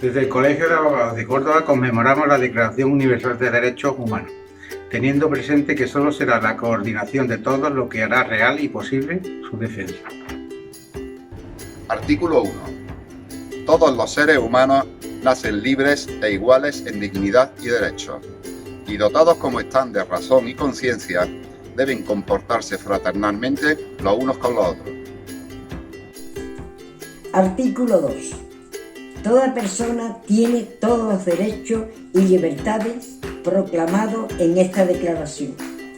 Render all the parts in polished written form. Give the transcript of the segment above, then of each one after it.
Desde el Colegio de Abogados de Córdoba conmemoramos la Declaración Universal de Derechos Humanos, teniendo presente que solo será la coordinación de todos lo que hará real y posible su defensa. Artículo 1. Todos los seres humanos nacen libres e iguales en dignidad y derechos, y dotados como están de razón y conciencia, deben comportarse fraternalmente los unos con los otros. Artículo 2. Toda persona tiene todos los derechos y libertades proclamados en esta declaración,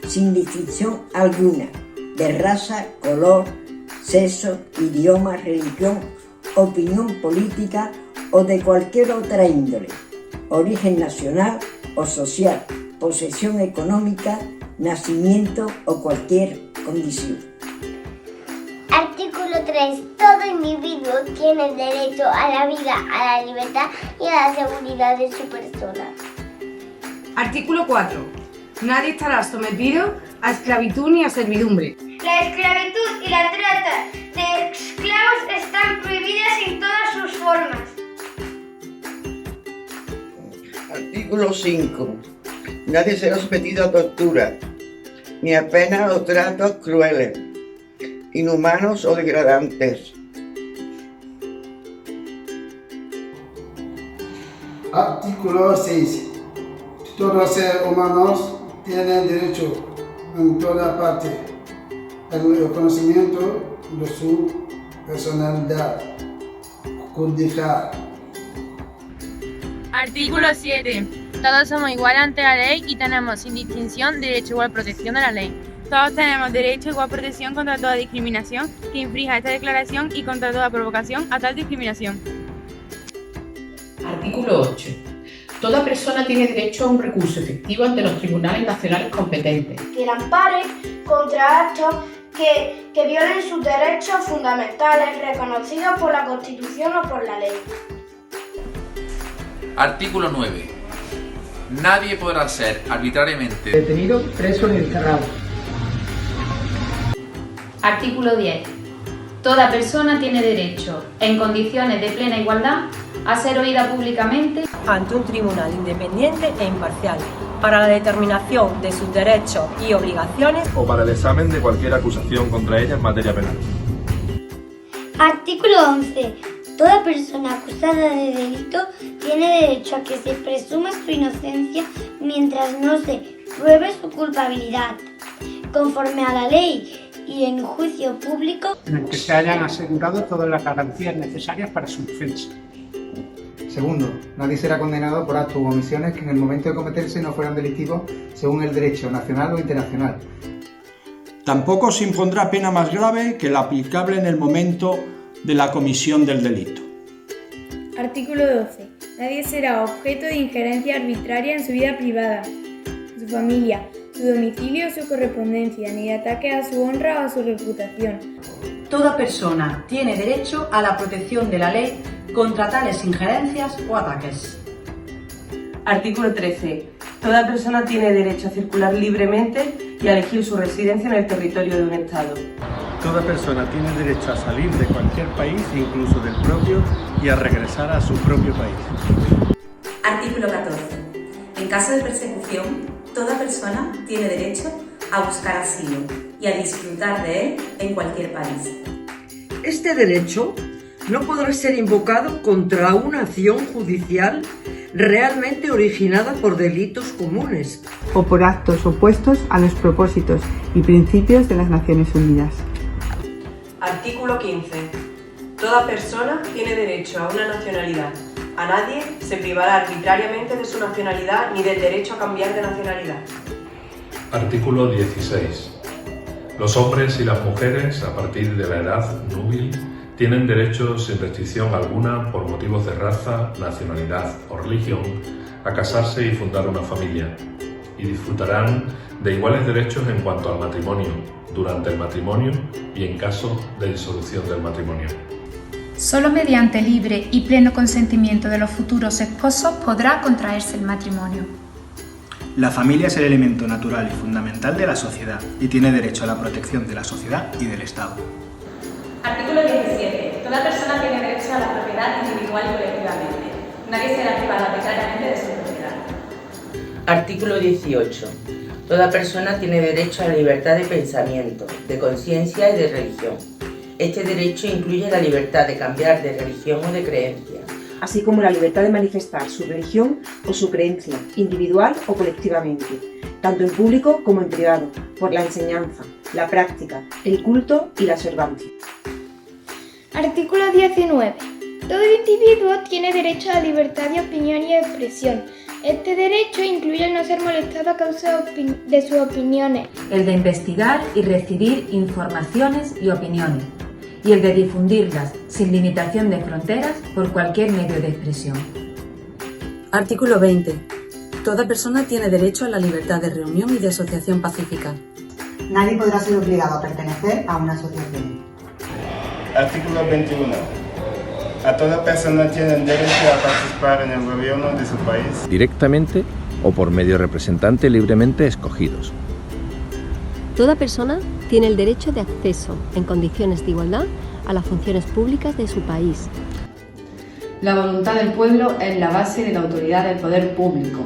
sin distinción alguna, de raza, color, sexo, idioma, religión, opinión política o de cualquier otra índole, origen nacional o social, posesión económica, nacimiento o cualquier condición. Artículo 3. Todo individuo tiene derecho a la vida, a la libertad y a la seguridad de su persona. Artículo 4. Nadie estará sometido a esclavitud ni a servidumbre. La esclavitud y la trata de esclavos están prohibidas en todas sus formas. Artículo 5. Nadie será sometido a tortura, ni a penas o tratos crueles, inhumanos o degradantes. Artículo 6. Todos los seres humanos tienen derecho en toda parte al conocimiento de su personalidad jurídica. Artículo 7. Todos somos iguales ante la ley y tenemos, sin distinción, derecho a igual protección de la ley. Todos tenemos derecho a igual protección contra toda discriminación que infrinja esta declaración y contra toda provocación a tal discriminación. Artículo 8. Toda persona tiene derecho a un recurso efectivo ante los tribunales nacionales competentes, Que la amparen contra actos que violen sus derechos fundamentales reconocidos por la Constitución o por la ley. Artículo 9. Nadie podrá ser arbitrariamente detenido, preso ni encerrado. Artículo 10. Toda persona tiene derecho, en condiciones de plena igualdad, a ser oída públicamente ante un tribunal independiente e imparcial para la determinación de sus derechos y obligaciones o para el examen de cualquier acusación contra ella en materia penal. Artículo 11. Toda persona acusada de delito tiene derecho a que se presuma su inocencia mientras no se pruebe su culpabilidad, conforme a la ley y en juicio público, en el que se hayan asegurado todas las garantías necesarias para su defensa. Segundo, nadie será condenado por actos u omisiones que en el momento de cometerse no fueran delictivos según el derecho nacional o internacional. Tampoco se impondrá pena más grave que la aplicable en el momento de la comisión del delito. Artículo 12. Nadie será objeto de injerencia arbitraria en su vida privada, su familia, su domicilio o su correspondencia, ni de ataque a su honra o a su reputación. Toda persona tiene derecho a la protección de la ley contra tales injerencias o ataques. Artículo 13. Toda persona tiene derecho a circular libremente y a elegir su residencia en el territorio de un Estado. Toda persona tiene derecho a salir de cualquier país, incluso del propio, y a regresar a su propio país. Artículo 14. En caso de persecución, toda persona tiene derecho a buscar asilo y a disfrutar de él en cualquier país. Este derecho no podrá ser invocado contra una acción judicial realmente originada por delitos comunes O por actos opuestos a los propósitos y principios de las Naciones Unidas. Artículo 15. Toda persona tiene derecho a una nacionalidad. A nadie se privará arbitrariamente de su nacionalidad ni del derecho a cambiar de nacionalidad. Artículo 16. Los hombres y las mujeres, a partir de la edad núbil, tienen derecho sin restricción alguna por motivos de raza, nacionalidad o religión a casarse y fundar una familia, y disfrutarán de iguales derechos en cuanto al matrimonio, durante el matrimonio y en caso de disolución del matrimonio. Solo mediante libre y pleno consentimiento de los futuros esposos podrá contraerse el matrimonio. La familia es el elemento natural y fundamental de la sociedad y tiene derecho a la protección de la sociedad y del Estado. Artículo 17. Toda persona tiene derecho a la propiedad individual y colectivamente. Nadie será privado arbitrariamente de su propiedad. Artículo 18. Toda persona tiene derecho a la libertad de pensamiento, de conciencia y de religión. Este derecho incluye la libertad de cambiar de religión o de creencia, así como la libertad de manifestar su religión o su creencia, individual o colectivamente, tanto en público como en privado, por la enseñanza, la práctica, el culto y la observancia. Artículo 19. Todo individuo tiene derecho a la libertad de opinión y expresión. Este derecho incluye el no ser molestado a causa de sus opiniones, el de investigar y recibir informaciones y opiniones, y el de difundirlas sin limitación de fronteras por cualquier medio de expresión. Artículo 20. Toda persona tiene derecho a la libertad de reunión y de asociación pacífica. Nadie podrá ser obligado a pertenecer a una asociación. Artículo 21. A toda persona tiene derecho a participar en el gobierno de su país. Directamente o por medio de representantes libremente escogidos. Toda persona tiene el derecho de acceso, en condiciones de igualdad, a las funciones públicas de su país. La voluntad del pueblo es la base de la autoridad del poder público.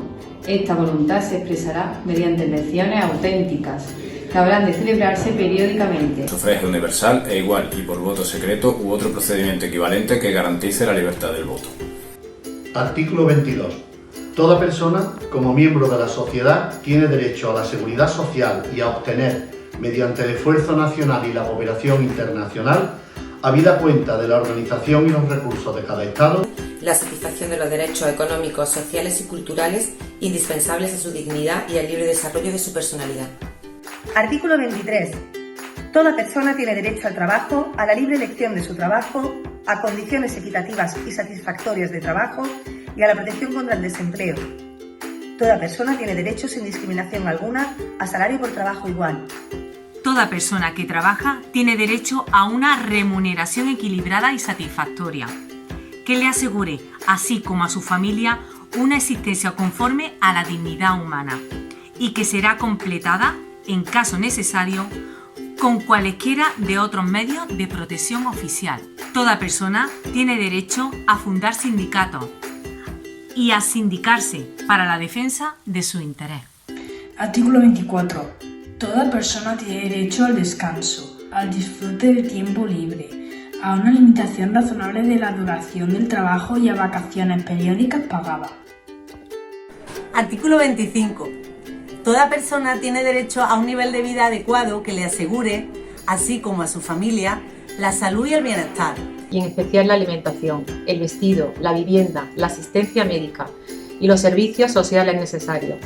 Esta voluntad se expresará mediante elecciones auténticas, que habrán de celebrarse periódicamente. Sufragio universal e igual y por voto secreto u otro procedimiento equivalente que garantice la libertad del voto. Artículo 22. Toda persona, como miembro de la sociedad, tiene derecho a la seguridad social y a obtener, mediante el esfuerzo nacional y la cooperación internacional, habida cuenta de la organización y los recursos de cada Estado, la satisfacción de los derechos económicos, sociales y culturales indispensables a su dignidad y al libre desarrollo de su personalidad. Artículo 23. Toda persona tiene derecho al trabajo, a la libre elección de su trabajo, a condiciones equitativas y satisfactorias de trabajo y a la protección contra el desempleo. Toda persona tiene derecho sin discriminación alguna a salario por trabajo igual. Toda persona que trabaja tiene derecho a una remuneración equilibrada y satisfactoria, que le asegure, así como a su familia, una existencia conforme a la dignidad humana y que será completada, en caso necesario, con cualesquiera de otros medios de protección oficial. Toda persona tiene derecho a fundar sindicatos y a sindicarse para la defensa de su interés. Artículo 24. Toda persona tiene derecho al descanso, al disfrute del tiempo libre, a una limitación razonable de la duración del trabajo y a vacaciones periódicas pagadas. Artículo 25. Toda persona tiene derecho a un nivel de vida adecuado que le asegure, así como a su familia, la salud y el bienestar. Y en especial la alimentación, el vestido, la vivienda, la asistencia médica y los servicios sociales necesarios.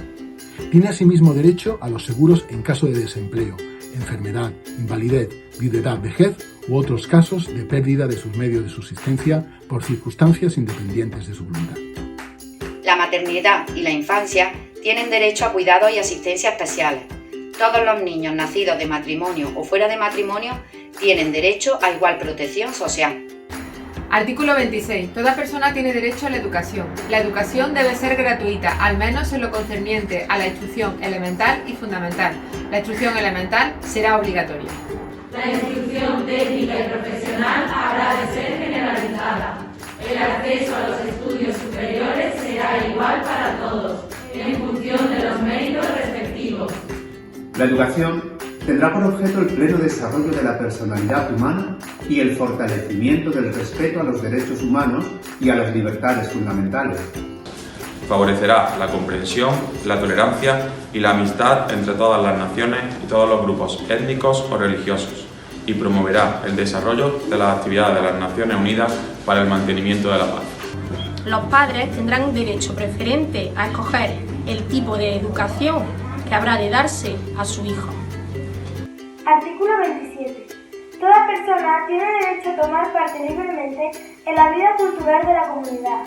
Tiene asimismo derecho a los seguros en caso de desempleo, enfermedad, invalidez, viudedad, vejez u otros casos de pérdida de sus medios de subsistencia por circunstancias independientes de su voluntad. La maternidad y la infancia tienen derecho a cuidados y asistencia especiales. Todos los niños nacidos de matrimonio o fuera de matrimonio tienen derecho a igual protección social. Artículo 26. Toda persona tiene derecho a la educación. La educación debe ser gratuita, al menos en lo concerniente a la instrucción elemental y fundamental. La instrucción elemental será obligatoria. La instrucción técnica y profesional habrá de ser generalizada. El acceso a los estudios superiores será igual para todos, en función de los méritos respectivos. La educación tendrá por objeto el pleno desarrollo de la personalidad humana y el fortalecimiento del respeto a los derechos humanos y a las libertades fundamentales. Favorecerá la comprensión, la tolerancia y la amistad entre todas las naciones y todos los grupos étnicos o religiosos y promoverá el desarrollo de las actividades de las Naciones Unidas para el mantenimiento de la paz. Los padres tendrán un derecho preferente a escoger el tipo de educación que habrá de darse a su hijo. Artículo 27. Toda persona tiene derecho a tomar parte libremente en la vida cultural de la comunidad,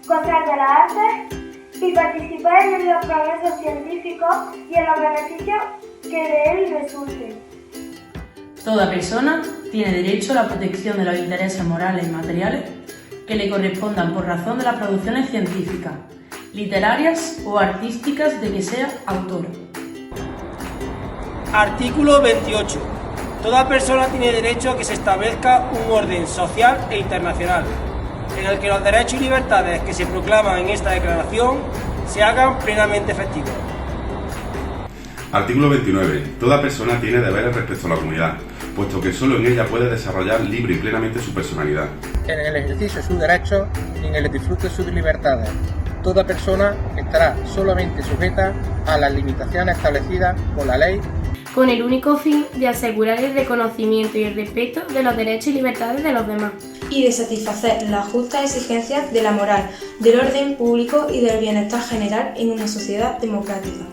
gozar de las artes y participar en los progresos científicos y en los beneficios que de él resulten. Toda persona tiene derecho a la protección de los intereses morales y materiales que le correspondan por razón de las producciones científicas, literarias o artísticas de que sea autor. Artículo 28. Toda persona tiene derecho a que se establezca un orden social e internacional, en el que los derechos y libertades que se proclaman en esta declaración se hagan plenamente efectivos. Artículo 29. Toda persona tiene deberes respecto a la comunidad, puesto que solo en ella puede desarrollar libre y plenamente su personalidad. En el ejercicio de sus derechos y en el disfrute de sus libertades. Toda persona estará solamente sujeta a las limitaciones establecidas por la ley, con el único fin de asegurar el reconocimiento y el respeto de los derechos y libertades de los demás, y de satisfacer las justas exigencias de la moral, del orden público y del bienestar general en una sociedad democrática.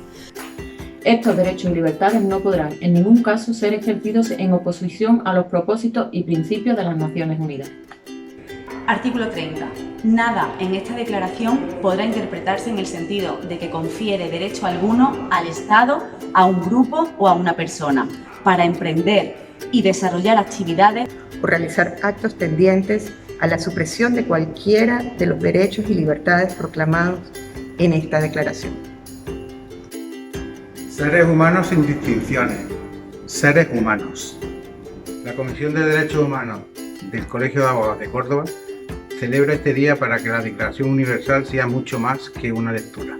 Estos derechos y libertades no podrán en ningún caso ser ejercidos en oposición a los propósitos y principios de las Naciones Unidas. Artículo 30. Nada en esta declaración podrá interpretarse en el sentido de que confiere derecho alguno al Estado, a un grupo o a una persona para emprender y desarrollar actividades o realizar actos tendientes a la supresión de cualquiera de los derechos y libertades proclamados en esta declaración. Seres humanos sin distinciones. Seres humanos. La Comisión de Derechos Humanos del Colegio de Abogados de Córdoba celebra este día para que la Declaración Universal sea mucho más que una lectura.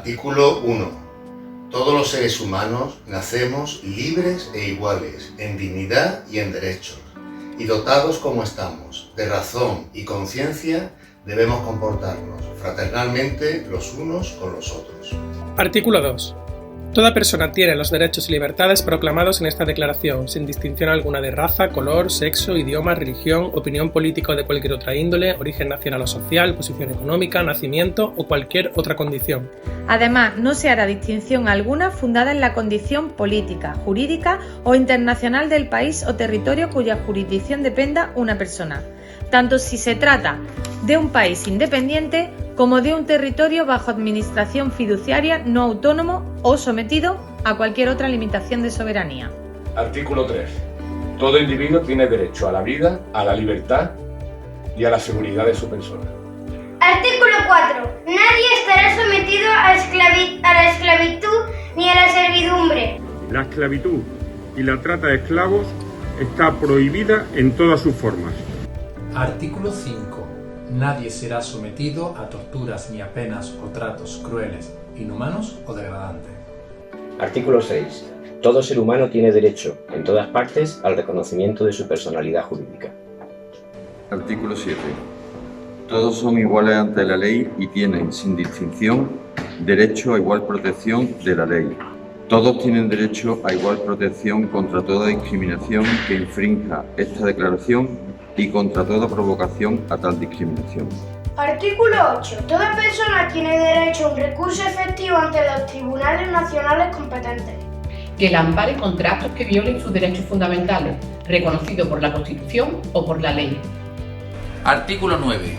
Artículo 1. Todos los seres humanos nacemos libres e iguales, en dignidad y en derechos, y dotados como estamos, de razón y conciencia, debemos comportarnos fraternalmente los unos con los otros. Artículo 2. Toda persona tiene los derechos y libertades proclamados en esta declaración, sin distinción alguna de raza, color, sexo, idioma, religión, opinión política o de cualquier otra índole, origen nacional o social, posición económica, nacimiento o cualquier otra condición. Además, no se hará distinción alguna fundada en la condición política, jurídica o internacional del país o territorio cuya jurisdicción dependa una persona, tanto si se trata de un país independiente como de un territorio bajo administración fiduciaria no autónomo o sometido a cualquier otra limitación de soberanía. Artículo 3. Todo individuo tiene derecho a la vida, a la libertad y a la seguridad de su persona. Artículo 4. Nadie estará sometido a la esclavitud ni a la servidumbre. La esclavitud y la trata de esclavos está prohibida en todas sus formas. Artículo 5. Nadie será sometido a torturas ni a penas o tratos crueles, inhumanos o degradantes. Artículo 6. Todo ser humano tiene derecho, en todas partes, al reconocimiento de su personalidad jurídica. Artículo 7. Todos son iguales ante la ley y tienen, sin distinción, derecho a igual protección de la ley. Todos tienen derecho a igual protección contra toda discriminación que infrinja esta declaración y contra toda provocación a tal discriminación. Artículo 8. Toda persona tiene derecho a un recurso efectivo ante los tribunales nacionales competentes. Que la ampare contra actos que violen sus derechos fundamentales, reconocidos por la Constitución o por la ley. Artículo 9.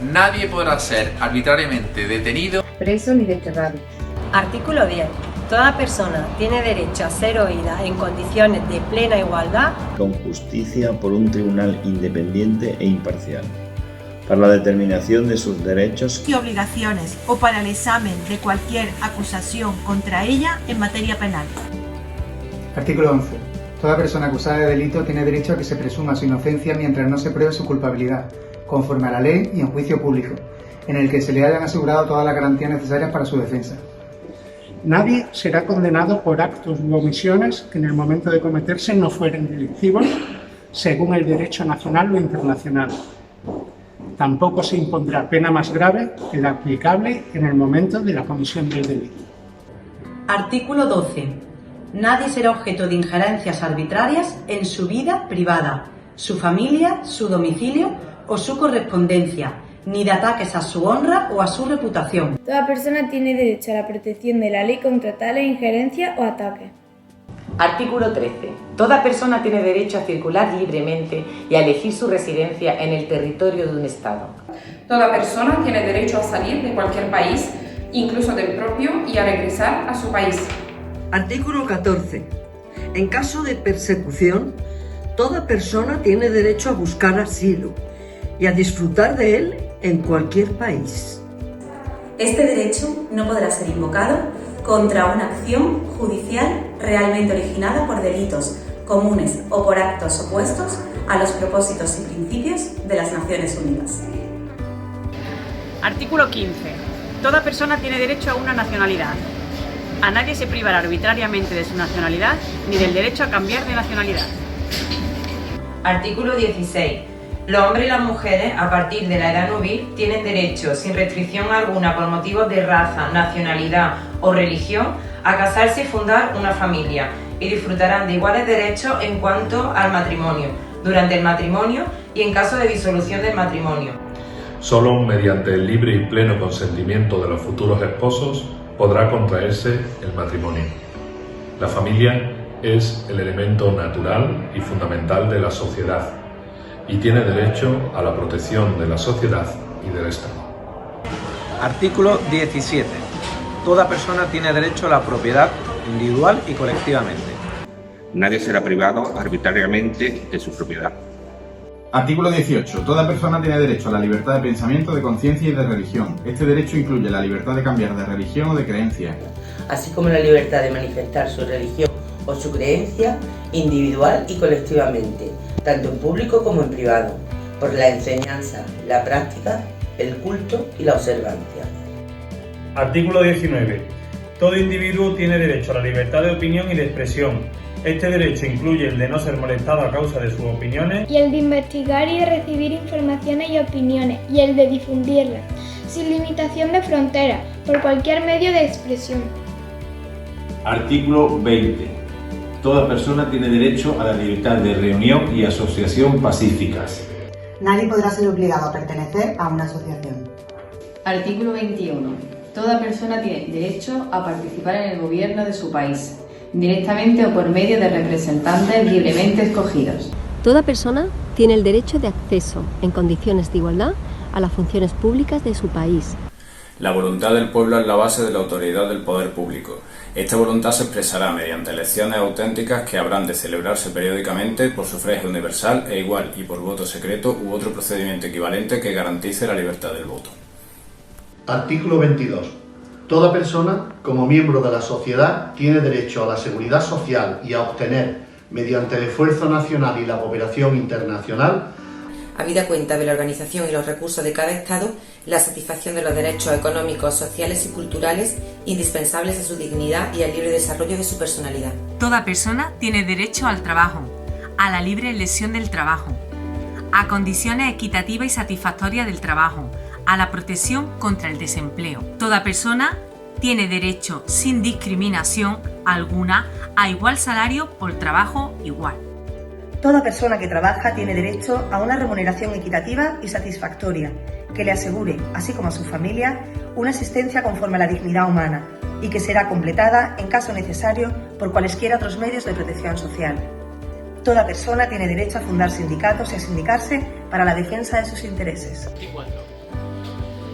Nadie podrá ser arbitrariamente detenido, preso ni desterrado. Artículo 10. Toda persona tiene derecho a ser oída en condiciones de plena igualdad con justicia por un tribunal independiente e imparcial, para la determinación de sus derechos y obligaciones o para el examen de cualquier acusación contra ella en materia penal. Artículo 11. Toda persona acusada de delito tiene derecho a que se presuma su inocencia mientras no se pruebe su culpabilidad, conforme a la ley y en juicio público, en el que se le hayan asegurado todas las garantías necesarias para su defensa. Nadie será condenado por actos u omisiones que en el momento de cometerse no fueren delictivos, según el derecho nacional o internacional. Tampoco se impondrá pena más grave que la aplicable en el momento de la comisión del delito. Artículo 12. Nadie será objeto de injerencias arbitrarias en su vida privada, su familia, su domicilio o su correspondencia, ni de ataques a su honra o a su reputación. Toda persona tiene derecho a la protección de la ley contra tales injerencias o ataques. Artículo 13. Toda persona tiene derecho a circular libremente y a elegir su residencia en el territorio de un Estado. Toda persona tiene derecho a salir de cualquier país, incluso del propio, y a regresar a su país. Artículo 14. En caso de persecución, toda persona tiene derecho a buscar asilo y a disfrutar de él en cualquier país. Este derecho no podrá ser invocado contra una acción judicial realmente originada por delitos comunes o por actos opuestos a los propósitos y principios de las Naciones Unidas. Artículo 15. Toda persona tiene derecho a una nacionalidad. A nadie se privará arbitrariamente de su nacionalidad ni del derecho a cambiar de nacionalidad. Artículo 16. Los hombres y las mujeres, a partir de la edad nubil, tienen derecho, sin restricción alguna por motivos de raza, nacionalidad o religión, a casarse y fundar una familia, y disfrutarán de iguales derechos en cuanto al matrimonio, durante el matrimonio y en caso de disolución del matrimonio. Solo mediante el libre y pleno consentimiento de los futuros esposos podrá contraerse el matrimonio. La familia es el elemento natural y fundamental de la sociedad y tiene derecho a la protección de la sociedad y del Estado. Artículo 17. Toda persona tiene derecho a la propiedad individual y colectivamente. Nadie será privado arbitrariamente de su propiedad. Artículo 18. Toda persona tiene derecho a la libertad de pensamiento, de conciencia y de religión. Este derecho incluye la libertad de cambiar de religión o de creencia, así como la libertad de manifestar su religión o su creencia individual y colectivamente, tanto en público como en privado, por la enseñanza, la práctica, el culto y la observancia. Artículo 19. Todo individuo tiene derecho a la libertad de opinión y de expresión. Este derecho incluye el de no ser molestado a causa de sus opiniones y el de investigar y de recibir informaciones y opiniones y el de difundirlas, sin limitación de fronteras, por cualquier medio de expresión. Artículo 20. Toda persona tiene derecho a la libertad de reunión y asociación pacíficas. Nadie podrá ser obligado a pertenecer a una asociación. Artículo 21. Toda persona tiene derecho a participar en el gobierno de su país, directamente o por medio de representantes libremente escogidos. Toda persona tiene el derecho de acceso, en condiciones de igualdad, a las funciones públicas de su país. La voluntad del pueblo es la base de la autoridad del poder público. Esta voluntad se expresará mediante elecciones auténticas que habrán de celebrarse periódicamente por sufragio universal e igual y por voto secreto u otro procedimiento equivalente que garantice la libertad del voto. Artículo 22. Toda persona, como miembro de la sociedad, tiene derecho a la seguridad social y a obtener, mediante el esfuerzo nacional y la cooperación internacional, habida cuenta de la organización y los recursos de cada Estado, la satisfacción de los derechos económicos, sociales y culturales indispensables a su dignidad y al libre desarrollo de su personalidad. Toda persona tiene derecho al trabajo, a la libre elección del trabajo, a condiciones equitativas y satisfactorias del trabajo, a la protección contra el desempleo. Toda persona tiene derecho, sin discriminación alguna, a igual salario por trabajo igual. Toda persona que trabaja tiene derecho a una remuneración equitativa y satisfactoria, que le asegure, así como a su familia, una existencia conforme a la dignidad humana y que será completada, en caso necesario, por cualesquiera otros medios de protección social. Toda persona tiene derecho a fundar sindicatos y a sindicarse para la defensa de sus intereses.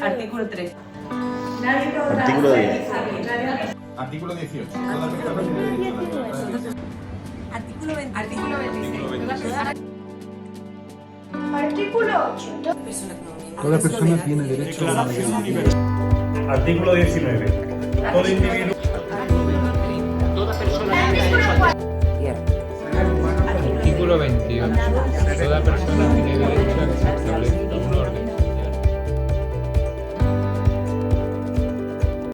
Artículo 3. Artículo 10. Artículo 18. Toda persona tiene derecho a la libertad de Artículo 26. Artículo 8. Toda persona tiene derecho a la libertad. Artículo 19. Todo individuo. Artículo 28. Toda persona tiene derecho a que se establezca